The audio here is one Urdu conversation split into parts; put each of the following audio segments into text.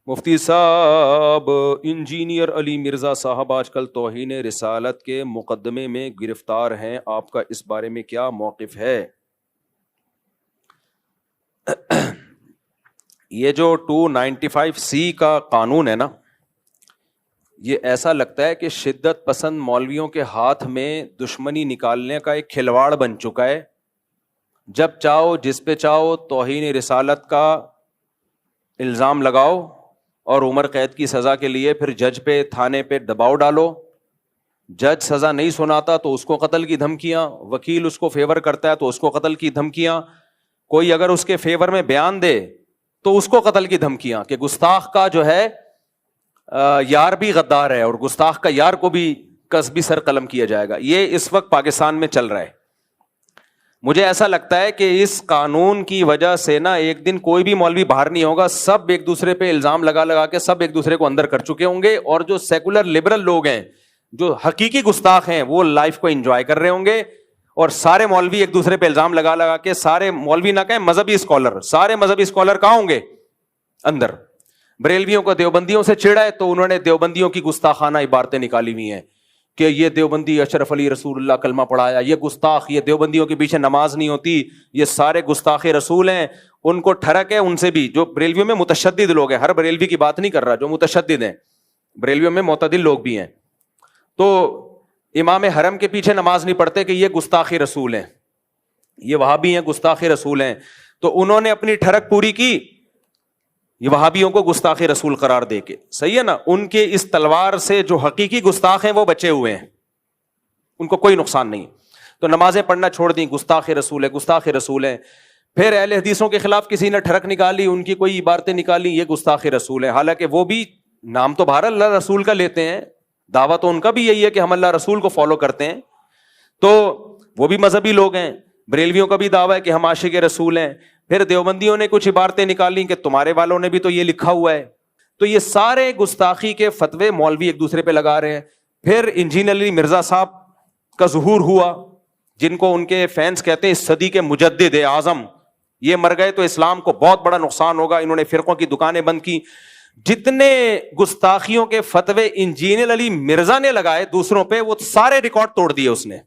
مفتی صاحب، انجینئر علی مرزا صاحب آج کل توہین رسالت کے مقدمے میں گرفتار ہیں، آپ کا اس بارے میں کیا موقف ہے؟ یہ جو 295C کا قانون ہے نا، یہ ایسا لگتا ہے کہ شدت پسند مولویوں کے ہاتھ میں دشمنی نکالنے کا ایک کھلواڑ بن چکا ہے۔ جب چاہو جس پہ چاہو توہین رسالت کا الزام لگاؤ اور عمر قید کی سزا کے لیے پھر جج پہ تھانے پہ دباؤ ڈالو۔ جج سزا نہیں سناتا تو اس کو قتل کی دھمکیاں، وکیل اس کو فیور کرتا ہے تو اس کو قتل کی دھمکیاں، کوئی اگر اس کے فیور میں بیان دے تو اس کو قتل کی دھمکیاں، کہ گستاخ کا جو ہے یار بھی غدار ہے اور گستاخ کا یار کو بھی قصبی سر قلم کیا جائے گا۔ یہ اس وقت پاکستان میں چل رہا ہے۔ مجھے ایسا لگتا ہے کہ اس قانون کی وجہ سے نا ایک دن کوئی بھی مولوی باہر نہیں ہوگا، سب ایک دوسرے پہ الزام لگا لگا کے سب ایک دوسرے کو اندر کر چکے ہوں گے، اور جو سیکولر لبرل لوگ ہیں، جو حقیقی گستاخ ہیں، وہ لائف کو انجوائے کر رہے ہوں گے، اور سارے مولوی ایک دوسرے پہ الزام لگا لگا کے، سارے مولوی نہ کہیں مذہبی اسکالر، سارے مذہبی اسکالر کہاں ہوں گے؟ اندر۔ بریلویوں کو دیوبندیوں سے چڑھا ہے تو انہوں نے دیوبندیوں کی گستاخانہ عبارتیں نکالی ہوئی ہیں کہ یہ دیوبندی اشرف علی رسول اللہ کلمہ پڑھایا، یہ گستاخ، یہ دیوبندیوں کے پیچھے نماز نہیں ہوتی، یہ سارے گستاخ رسول ہیں۔ ان کو ٹھڑک ہے ان سے بھی، جو بریلویوں میں متشدد لوگ ہیں، ہر بریلوی کی بات نہیں کر رہا، جو متشدد ہیں، بریلویوں میں معتدل لوگ بھی ہیں، تو امام حرم کے پیچھے نماز نہیں پڑھتے کہ یہ گستاخ رسول ہیں، یہ وہابی ہیں، گستاخ رسول ہیں۔ تو انہوں نے اپنی ٹھڑک پوری کی یہ وہابیوں کو گستاخ رسول قرار دے کے، صحیح ہے نا؟ ان کے اس تلوار سے جو حقیقی گستاخ ہیں وہ بچے ہوئے ہیں، ان کو کوئی نقصان نہیں۔ تو نمازیں پڑھنا چھوڑ دیں، گستاخ رسول ہے، گستاخ رسول ہیں۔ پھر اہل حدیثوں کے خلاف کسی نے ٹھڑک نکالی، ان کی کوئی عبارتیں نکالی، یہ گستاخ رسول ہے، حالانکہ وہ بھی نام تو بہر اللہ رسول کا لیتے ہیں، دعویٰ تو ان کا بھی یہی ہے کہ ہم اللہ رسول کو فالو کرتے ہیں، تو وہ بھی مذہبی لوگ ہیں۔ بریلویوں کا بھی دعویٰ ہے کہ ہم عاشق رسول ہیں۔ پھر دیوبندیوں نے کچھ عبارتیں نکالی کہ تمہارے والوں نے بھی تو یہ لکھا ہوا ہے۔ تو یہ سارے گستاخی کے فتوے مولوی ایک دوسرے پہ لگا رہے ہیں۔ پھر انجینئر علی مرزا صاحب کا ظہور ہوا، جن کو ان کے فینس کہتے ہیں صدی کے مجدد اعظم، یہ مر گئے تو اسلام کو بہت بڑا نقصان ہوگا، انہوں نے فرقوں کی دکانیں بند کی۔ جتنے گستاخیوں کے فتوے انجینئر علی مرزا نے لگائے دوسروں پہ، وہ سارے ریکارڈ توڑ دیے اس نے۔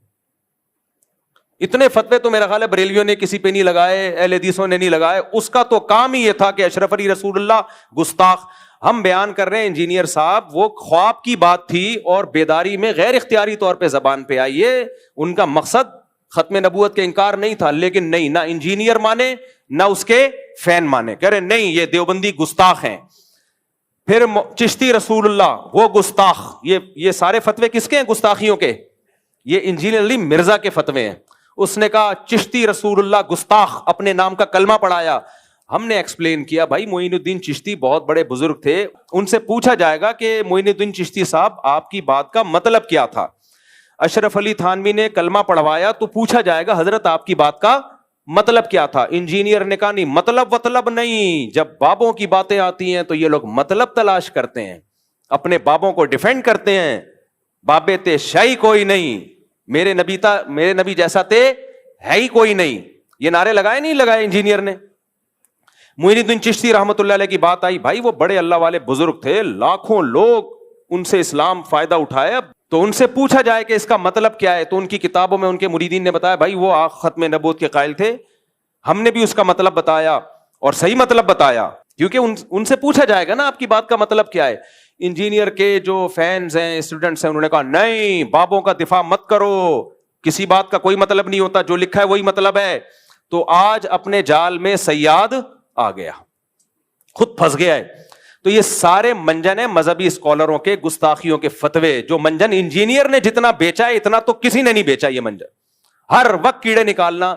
اتنے فتوے تو میرا خیال ہے بریلویوں نے کسی پہ نہیں لگائے، اہل حدیثوں نے نہیں لگائے۔ اس کا تو کام ہی یہ تھا کہ اشرف علی رسول اللہ گستاخ۔ ہم بیان کر رہے ہیں انجینئر صاحب، وہ خواب کی بات تھی اور بیداری میں غیر اختیاری طور پہ زبان پہ آئی ہے۔ ان کا مقصد ختم نبوت کا انکار نہیں تھا، لیکن نہیں، نہ انجینئر مانے نہ اس کے فین مانے، کہہ رہے نہیں یہ دیوبندی گستاخ ہیں۔ پھر چشتی رسول اللہ وہ گستاخ، یہ سارے فتوے کس کے ہیں؟ گستاخیوں کے۔ یہ انجینئر علی مرزا کے فتوے ہیں۔ اس نے کہا چشتی رسول اللہ گستاخ، اپنے نام کا کلمہ پڑھایا۔ ہم نے ایکسپلین کیا بھائی معین الدین چشتی بہت بڑے بزرگ تھے، ان سے پوچھا جائے گا کہ معین الدین چشتی صاحب آپ کی بات کا مطلب کیا تھا؟ اشرف علی تھانوی نے کلمہ پڑھوایا تو پوچھا جائے گا حضرت آپ کی بات کا مطلب کیا تھا؟ انجینئر نے کہا نہیں، مطلب نہیں، جب بابوں کی باتیں آتی ہیں تو یہ لوگ مطلب تلاش کرتے ہیں، اپنے بابوں کو ڈیفینڈ کرتے ہیں۔ بابے تے شاہی کوئی نہیں، میرے نبی جیسا تے ہے ہی کوئی نہیں۔ یہ نعرے لگائے نہیں لگائے انجینئر نے؟ معین الدین چشتی رحمۃ اللہ علیہ کی بات آئی، بھائی وہ بڑے اللہ والے بزرگ تھے، لاکھوں لوگ ان سے اسلام فائدہ اٹھایا، تو ان سے پوچھا جائے کہ اس کا مطلب کیا ہے، تو ان کی کتابوں میں ان کے مریدین نے بتایا بھائی وہ ختم نبوت کے قائل تھے، ہم نے بھی اس کا مطلب بتایا اور صحیح مطلب بتایا، کیونکہ ان سے پوچھا جائے گا نا آپ کی بات کا مطلب کیا ہے۔ انجینئر کے جو فینز ہیں، اسٹوڈنٹس ہیں، انہوں نے کہا نہیں، بابوں کا دفاع مت کرو، کسی بات کا کوئی مطلب نہیں ہوتا، جو لکھا ہے وہی مطلب ہے۔ تو آج اپنے جال میں صیاد آ گیا، خود پھنس گیا ہے۔ تو یہ سارے منجن ہیں مذہبی اسکالروں کے گستاخیوں کے فتوے، جو منجن انجینئر نے جتنا بیچا ہے اتنا تو کسی نے نہیں بیچا۔ یہ منجن ہر وقت کیڑے نکالنا،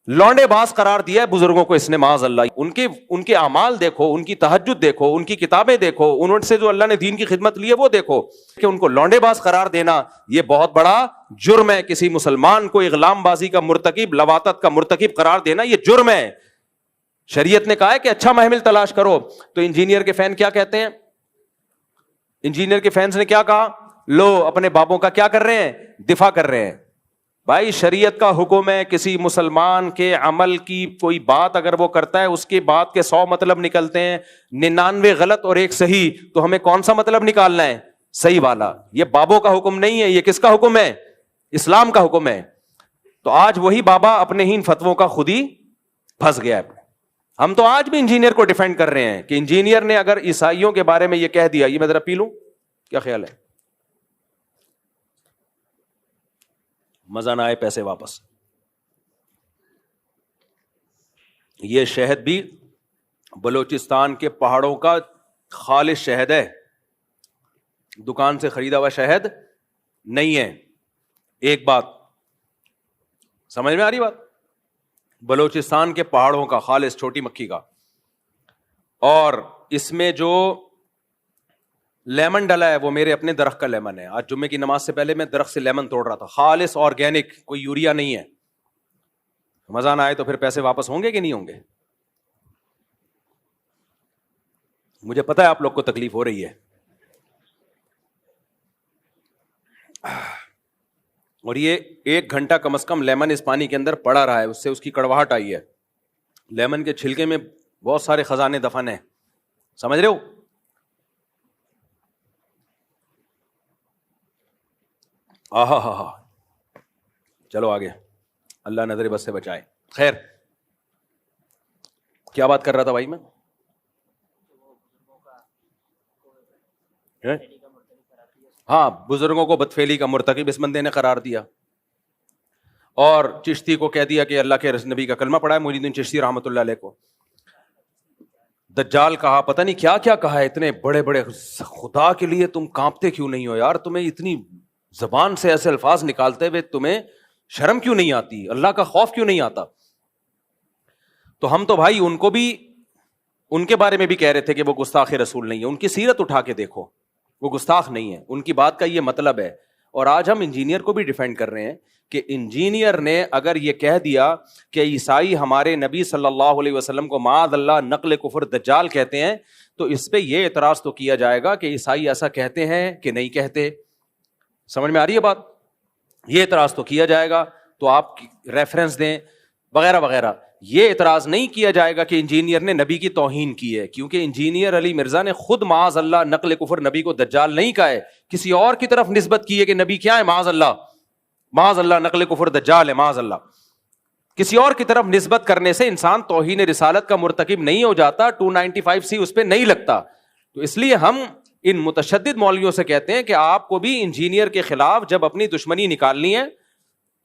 لونڈے باز قرار دیا ہے بزرگوں کو اس نے، معاذ اللہ۔ ان کے اعمال دیکھو، ان کی تہجد دیکھو، ان کی کتابیں دیکھو، انہوں سے جو اللہ نے دین کی خدمت لی ہے وہ دیکھو، کہ ان کو لونڈے باز قرار دینا یہ بہت بڑا جرم ہے۔ کسی مسلمان کو اغلام بازی کا مرتکب، لواطت کا مرتکب قرار دینا یہ جرم ہے۔ شریعت نے کہا ہے کہ اچھا محمل تلاش کرو۔ تو انجینئر کے فین کیا کہتے ہیں؟ انجینئر کے فینس نے کیا کہا؟ لو اپنے بابوں کا کیا کر رہے ہیں؟ دفاع کر رہے ہیں۔ بھائی شریعت کا حکم ہے, کسی مسلمان کے عمل کی کوئی بات اگر وہ کرتا ہے اس کے بات کے 100 مطلب نکلتے ہیں, 99 غلط اور 1 صحیح, تو ہمیں کون سا مطلب نکالنا ہے؟ صحیح والا. یہ بابوں کا حکم نہیں ہے, یہ کس کا حکم ہے؟ اسلام کا حکم ہے. تو آج وہی بابا اپنے ہی ان فتووں کا خود ہی پھنس گیا ہے. ہم تو آج بھی انجینئر کو ڈیفینڈ کر رہے ہیں کہ انجینئر نے اگر عیسائیوں کے بارے میں یہ کہہ دیا, یہ میں ذرا پی لوں, کیا خیال ہے؟ مزہ نہ آئے پیسے واپس. یہ شہد بھی بلوچستان کے پہاڑوں کا خالص شہد ہے, دکان سے خریدا ہوا شہد نہیں ہے. ایک بات سمجھ میں آ رہی بات؟ بلوچستان کے پہاڑوں کا خالص چھوٹی مکھی کا, اور اس میں جو لیمن ڈلا ہے وہ میرے اپنے درخت کا لیمن ہے. آج جمعے کی نماز سے پہلے میں درخت سے لیمن توڑ رہا تھا, خالص آرگینک, کوئی یوریا نہیں ہے. مزہ نہ آئے تو پھر پیسے واپس ہوں گے کہ نہیں ہوں گے؟ مجھے پتا ہے آپ لوگ کو تکلیف ہو رہی ہے. اور یہ 1 گھنٹہ کم از کم لیمن اس پانی کے اندر پڑا رہا ہے, اس سے اس کی کڑواہٹ آئی ہے. لیمن کے چھلکے میں بہت سارے خزانے دفن ہیں, سمجھ رہے ہو؟ آہا ہا ہا. چلو آگے, اللہ نظر بس سے بچائے. خیر, کیا بات کر رہا تھا بھائی میں؟ ہاں, بزرگوں کو بدفعلی کا مرتکب اس بندے نے قرار دیا, اور چشتی کو کہہ دیا کہ اللہ کے نبی کا کلمہ پڑھا ہے, محی الدین چشتی رحمۃ اللہ علیہ کو. دجال کہا, پتہ نہیں کیا کیا کہا ہے. اتنے بڑے بڑے, خدا کے لیے تم کانپتے کیوں نہیں ہو یار؟ تمہیں اتنی زبان سے ایسے الفاظ نکالتے ہوئے تمہیں شرم کیوں نہیں آتی؟ اللہ کا خوف کیوں نہیں آتا؟ تو ہم تو بھائی ان کو بھی, ان کے بارے میں بھی کہہ رہے تھے کہ وہ گستاخ رسول نہیں ہے. ان کی سیرت اٹھا کے دیکھو, وہ گستاخ نہیں ہے, ان کی بات کا یہ مطلب ہے. اور آج ہم انجینئر کو بھی ڈیفینڈ کر رہے ہیں کہ انجینئر نے اگر یہ کہہ دیا کہ عیسائی ہمارے نبی صلی اللہ علیہ وسلم کو معاذ اللہ نقل کفر دجال کہتے ہیں, تو اس پہ یہ اعتراض تو کیا جائے گا کہ عیسائی ایسا کہتے ہیں کہ نہیں کہتے. سمجھ میں آ رہی ہے بات؟ یہ اعتراض تو کیا جائے گا, تو آپ ریفرنس دیں وغیرہ وغیرہ. یہ اعتراض نہیں کیا جائے گا کہ انجینئر نے نبی کی توہین کی ہے, کیونکہ انجینئر علی مرزا نے خود معاذ اللہ نقل کفر نبی کو دجال نہیں کہا ہے, کسی اور کی طرف نسبت کی ہے کہ نبی کیا ہے, معاذ اللہ نقل کفر دجال ہے, معاذ اللہ. کسی اور کی طرف نسبت کرنے سے انسان توہین رسالت کا مرتکب نہیں ہو جاتا, 295C اس پہ نہیں لگتا. تو اس لیے ہم ان متشدد مولویوں سے کہتے ہیں کہ آپ کو بھی انجینئر کے خلاف جب اپنی دشمنی نکالنی ہے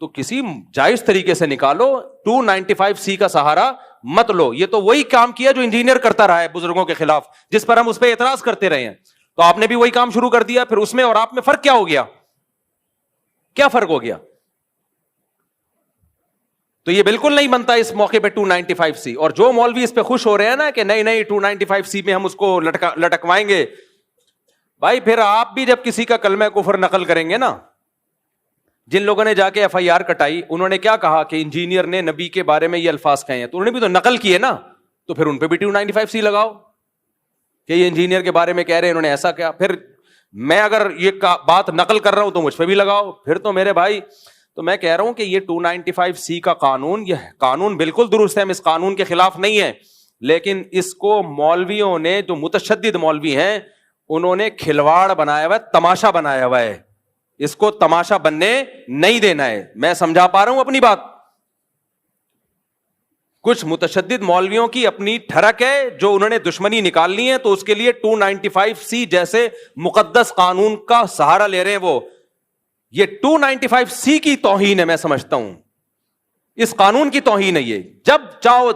تو کسی جائز طریقے سے نکالو, 295C کا سہارا مت لو. یہ تو وہی کام کیا جو انجینئر کرتا رہا ہے بزرگوں کے خلاف, جس پر ہم اس پہ اعتراض کرتے رہے ہیں. تو آپ نے بھی وہی کام شروع کر دیا, پھر اس میں اور آپ میں فرق کیا ہو گیا؟ کیا فرق ہو گیا؟ تو یہ بالکل نہیں بنتا اس موقع پہ 295C. اور جو مولوی اس پہ خوش ہو رہے ہیں نا کہ نہیں 295C میں ہم اس کو لٹکوائیں گے, بھائی پھر آپ بھی جب کسی کا کلمہ کفر نقل کریں گے نا, جن لوگوں نے جا کے FIR کٹائی, انہوں نے کیا کہا کہ انجینئر نے نبی کے بارے میں یہ الفاظ کہے ہیں, تو انہوں نے بھی تو نقل کیے نا, تو پھر ان پہ بھی 295C لگاؤ کہ یہ انجینئر کے بارے میں کہہ رہے ہیں, انہوں نے ایسا کیا. پھر میں اگر یہ بات نقل کر رہا ہوں تو مجھ پہ بھی لگاؤ. پھر تو میرے بھائی, تو میں کہہ رہا ہوں کہ یہ 295C کا قانون, یہ قانون بالکل درست ہے, ہم اس قانون کے خلاف نہیں ہیں, لیکن اس کو مولویوں نے, جو متشدد مولوی ہیں, انہوں نے کھلواڑ بنایا ہوا ہے, تماشا بنایا ہوا ہے. اس کو تماشا بننے نہیں دینا ہے. میں سمجھا پا رہا ہوں اپنی بات؟ کچھ متشدد مولویوں کی اپنی ٹھڑک ہے, جو انہوں نے دشمنی نکالنی ہے, تو اس کے لیے 295C جیسے مقدس قانون کا سہارا لے رہے ہیں. وہ یہ 295C کی توہین ہے, میں سمجھتا ہوں اس قانون کی توہین ہے یہ. جب چاہو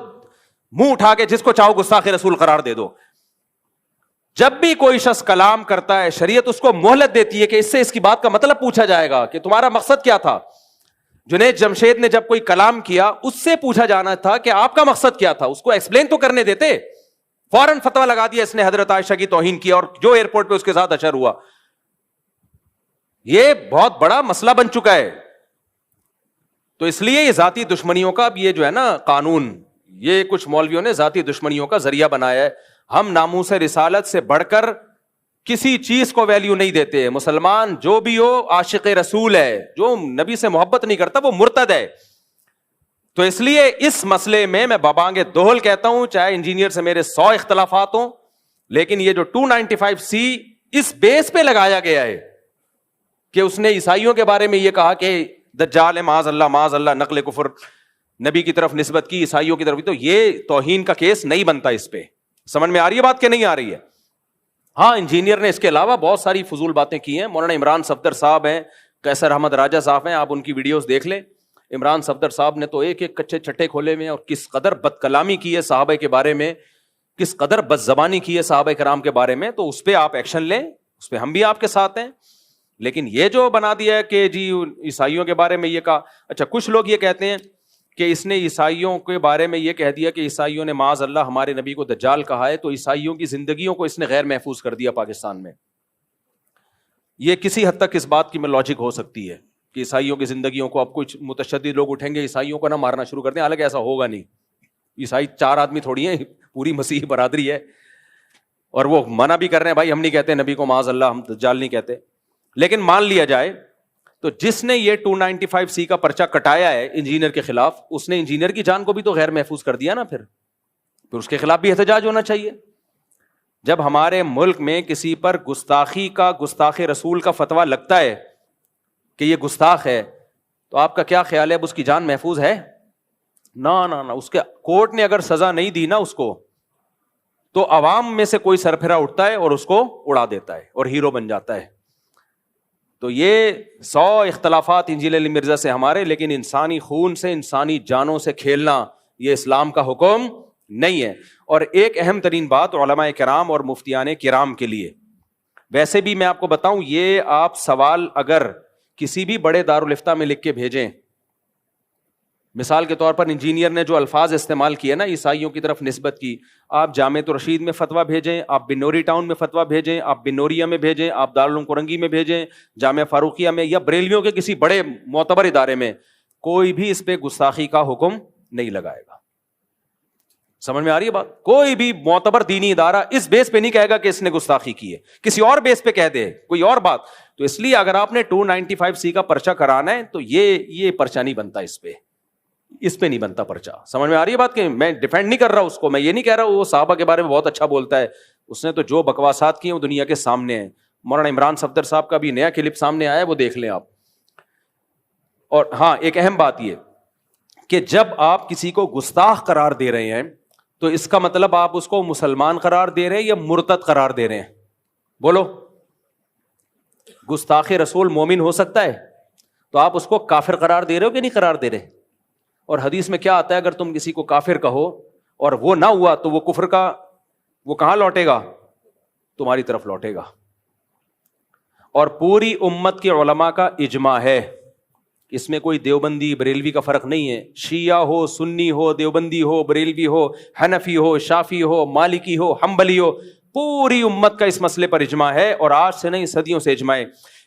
منہ اٹھا کے جس کو چاہو گستاخ رسول قرار دے دو. جب بھی کوئی شخص کلام کرتا ہے, شریعت اس کو مہلت دیتی ہے کہ اس سے اس کی بات کا مطلب پوچھا جائے گا کہ تمہارا مقصد کیا تھا. جنید جمشید نے جب کوئی کلام کیا, اس سے پوچھا جانا تھا کہ آپ کا مقصد کیا تھا, اس کو ایکسپلین تو کرنے دیتے. فوراً فتویٰ لگا دیا اس نے, حضرت عائشہ کی توہین کی, اور جو ایئرپورٹ پہ اس کے ساتھ اشر ہوا. یہ بہت بڑا مسئلہ بن چکا ہے. تو اس لیے یہ ذاتی دشمنیوں کا یہ جو ہے نا قانون, یہ کچھ مولویوں نے ذاتی دشمنیوں کا ذریعہ بنایا ہے. ہم ناموس رسالت سے بڑھ کر کسی چیز کو ویلیو نہیں دیتے. مسلمان جو بھی ہو عاشق رسول ہے, جو نبی سے محبت نہیں کرتا وہ مرتد ہے. تو اس لیے اس مسئلے میں بابانگ دوہل کہتا ہوں, چاہے انجینئر سے میرے 100 اختلافات ہوں, لیکن یہ جو 295C اس بیس پہ لگایا گیا ہے کہ اس نے عیسائیوں کے بارے میں یہ کہا کہ دجال ہے, معاذ اللہ, نقل کفر, نبی کی طرف نسبت کی, عیسائیوں کی طرف, تو یہ توہین کا کیس نہیں بنتا اس پہ. سمجھ میں آ رہی ہے بات کہ نہیں آ رہی ہے؟ ہاں, انجینئر نے اس کے علاوہ بہت ساری فضول باتیں کی ہیں. مولانا عمران صفدر صاحب ہیں, قیصر احمد راجہ صاحب ہیں, آپ ان کی ویڈیوز دیکھ لیں. عمران صفدر صاحب نے تو ایک ایک کچے چٹے کھولے ہوئے ہیں, اور کس قدر بد کلامی کی ہے صحابہ کے بارے میں, کس قدر بد زبانی کی ہے صحابہ کرام کے بارے میں. تو اس پہ آپ ایکشن لیں, اس پہ ہم بھی آپ کے ساتھ ہیں. لیکن یہ جو بنا دیا ہے کہ جی عیسائیوں کے بارے میں یہ کہا, اچھا کچھ لوگ یہ کہتے ہیں کہ اس نے عیسائیوں کے بارے میں یہ کہہ دیا کہ عیسائیوں نے معاذ اللہ ہمارے نبی کو دجال کہا ہے, تو عیسائیوں کی زندگیوں کو اس نے غیر محفوظ کر دیا پاکستان میں. یہ کسی حد تک اس بات کی میں لاجک ہو سکتی ہے کہ عیسائیوں کی زندگیوں کو اب کچھ متشدد لوگ اٹھیں گے, عیسائیوں کو نہ مارنا شروع کر دیں. حالانکہ ایسا ہوگا نہیں. عیسائی 4 آدمی تھوڑی ہیں, پوری مسیحی برادری ہے, اور وہ منع بھی کر رہے ہیں, بھائی ہم نہیں کہتے نبی کو معاذ اللہ, ہم دجال نہیں کہتے. لیکن مان لیا جائے تو جس نے یہ 295C کا پرچہ کٹایا ہے انجینئر کے خلاف, اس نے انجینئر کی جان کو بھی تو غیر محفوظ کر دیا نا. پھر اس کے خلاف بھی احتجاج ہونا چاہیے. جب ہمارے ملک میں کسی پر گستاخی کا, گستاخ رسول کا فتویٰ لگتا ہے کہ یہ گستاخ ہے, تو آپ کا کیا خیال ہے, اب اس کی جان محفوظ ہے؟ نہ, اس کے کورٹ نے اگر سزا نہیں دی نا اس کو, تو عوام میں سے کوئی سرپھرا اٹھتا ہے اور اس کو اڑا دیتا ہے اور ہیرو بن جاتا ہے. تو یہ 100 اختلافات انجینئر علی مرزا سے ہمارے, لیکن انسانی خون سے, انسانی جانوں سے کھیلنا یہ اسلام کا حکم نہیں ہے. اور ایک اہم ترین بات علماء کرام اور مفتیان کرام کے لیے, ویسے بھی میں آپ کو بتاؤں, یہ آپ سوال اگر کسی بھی بڑے دارالفتہ میں لکھ کے بھیجیں, مثال کے طور پر انجینئر نے جو الفاظ استعمال کیے نا عیسائیوں کی طرف نسبت کی, آپ جامعۃ الرشید میں فتویٰ بھیجیں, آپ بنوری ٹاؤن میں فتویٰ بھیجیں, آپ بنوریہ میں بھیجیں, آپ دارالعلوم کرنگی میں بھیجیں, جامعہ فاروقیہ میں, یا بریلویوں کے کسی بڑے معتبر ادارے میں, کوئی بھی اس پہ گستاخی کا حکم نہیں لگائے گا. سمجھ میں آ رہی ہے بات؟ کوئی بھی معتبر دینی ادارہ اس بیس پہ نہیں کہے گا کہ اس نے گستاخی کی ہے, کسی اور بیس پہ کہہ دے کوئی اور بات. تو اس لیے اگر آپ نے 295C کا پرچہ کرانا ہے تو یہ پرچہ نہیں بنتا, اس پہ نہیں بنتا پرچہ. سمجھ میں آ رہی ہے بات؟ کہ میں ڈیفینڈ نہیں کر رہا اس کو, میں یہ نہیں کہہ رہا وہ صحابہ کے بارے میں بہت اچھا بولتا ہے, اس نے تو جو بکواسات کی ہیں وہ دنیا کے سامنے ہیں. مولانا عمران صفدر صاحب کا بھی نیا کلپ سامنے آیا ہے, وہ دیکھ لیں آپ. اور ہاں, ایک اہم بات یہ کہ جب آپ کسی کو گستاخ قرار دے رہے ہیں تو اس کا مطلب آپ اس کو مسلمان قرار دے رہے ہیں یا مرتد قرار دے رہے ہیں؟ بولو. گستاخ رسول مومن ہو سکتا ہے, تو آپ اس کو کافر قرار دے رہے ہو کہ نہیں قرار دے رہے؟ اور حدیث میں کیا آتا ہے, اگر تم کسی کو کافر کہو اور وہ نہ ہوا تو وہ کفر کا, وہ کہاں لوٹے گا؟ تمہاری طرف لوٹے گا. اور پوری امت کے علماء کا اجماع ہے, اس میں کوئی دیوبندی بریلوی کا فرق نہیں ہے. شیعہ ہو, سنی ہو, دیوبندی ہو, بریلوی ہو, حنفی ہو, شافی ہو, مالکی ہو, حنبلی ہو, پوری امت کا اس مسئلے پر اجماع ہے. اور آج سے نہیں, صدیوں سے اجماع ہے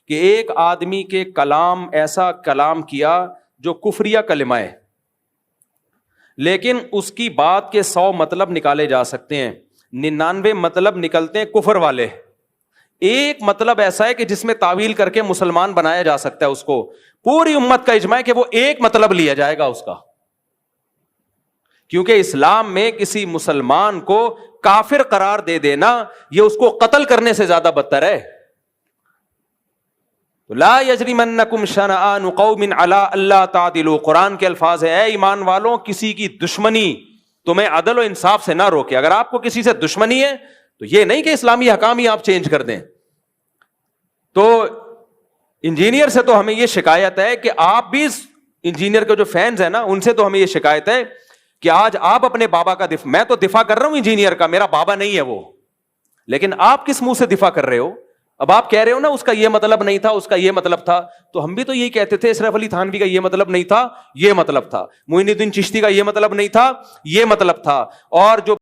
کہ ایک آدمی کے کلام, ایسا کلام کیا جو کفریہ کلمہ ہے, لیکن اس کی بات کے 100 مطلب نکالے جا سکتے ہیں, 99 مطلب نکلتے ہیں کفر والے. ایک مطلب ایسا ہے کہ جس میں تعویل کر کے مسلمان بنایا جا سکتا ہے اس کو. پوری امت کا اجماع ہے کہ وہ ایک مطلب لیا جائے گا اس کا, کیونکہ اسلام میں کسی مسلمان کو کافر قرار دے دینا یہ اس کو قتل کرنے سے زیادہ بدتر ہے. لا یجرمنکم شنآن قوم علی الا تعدلوا, قرآن کے الفاظ ہیں, اے ایمان والوں کسی کی دشمنی تمہیں عدل و انصاف سے نہ روکے. اگر آپ کو کسی سے دشمنی ہے تو یہ نہیں کہ اسلامی حکام ہی آپ چینج کر دیں. تو انجینئر سے تو ہمیں یہ شکایت ہے کہ آپ بھی انجینئر کے جو فینز ہیں نا, ان سے تو ہمیں یہ شکایت ہے کہ آج آپ اپنے بابا کا دفاع, میں تو دفاع کر رہا ہوں انجینئر کا, میرا بابا نہیں ہے وہ, لیکن آپ کس منہ سے دفاع کر رہے ہو؟ اب آپ کہہ رہے ہو نا اس کا یہ مطلب نہیں تھا, اس کا یہ مطلب تھا, تو ہم بھی تو یہی کہتے تھے اشرف علی تھانوی کا یہ مطلب نہیں تھا, یہ مطلب تھا, معین الدین چشتی کا یہ مطلب نہیں تھا, یہ مطلب تھا, اور جو